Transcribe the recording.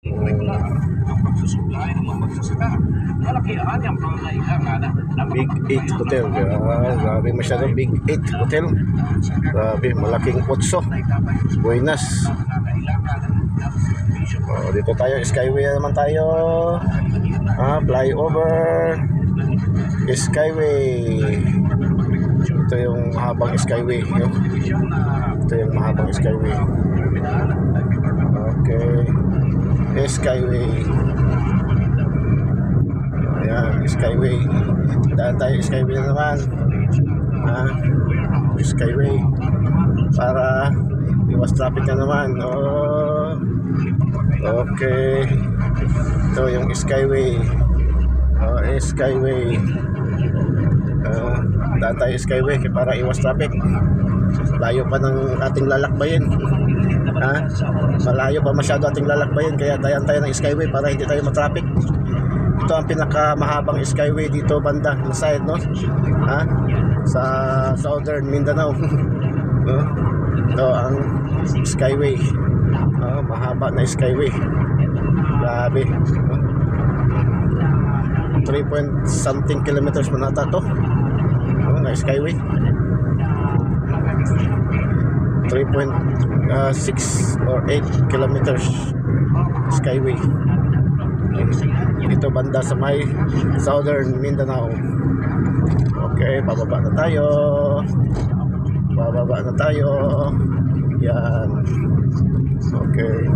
regular ang pagsusupply ng mga magsasaka. Malakihan ang pangangailangan ng Big 8 Hotel. Grabe masyado. Big 8 Hotel. Grabe, malaking potso. Buenas. Dito tayo, Skyway naman tayo. Flyover. Skyway. Ito yung mahabang Skyway. Ito yung mahabang Skyway. Okay. Skyway. Ayan, Skyway. Daan tayo, Skyway na naman. Skyway. Para iwas traffic na naman. Okay. Ito yung Skyway. Skyway. Daan tayo, Skyway para iwas traffic. Layo pa ng ating lalakbayin. Malayo pa masyado ating lalakbayin, kaya dayan tayo ng Skyway para hindi tayo matraffic. Ito ang pinakamahabang Skyway dito banda na side, no? Sa Southern Mindanao. Ito ang Skyway. Mahaba na Skyway. Grabe. 3 point something kilometers man ata to. Na Skyway. 3.6 or 8 kilometers Skyway. Ito banda sa may Southern Mindanao. Okay, bababa na tayo. Bababa na tayo. Yan. Okay.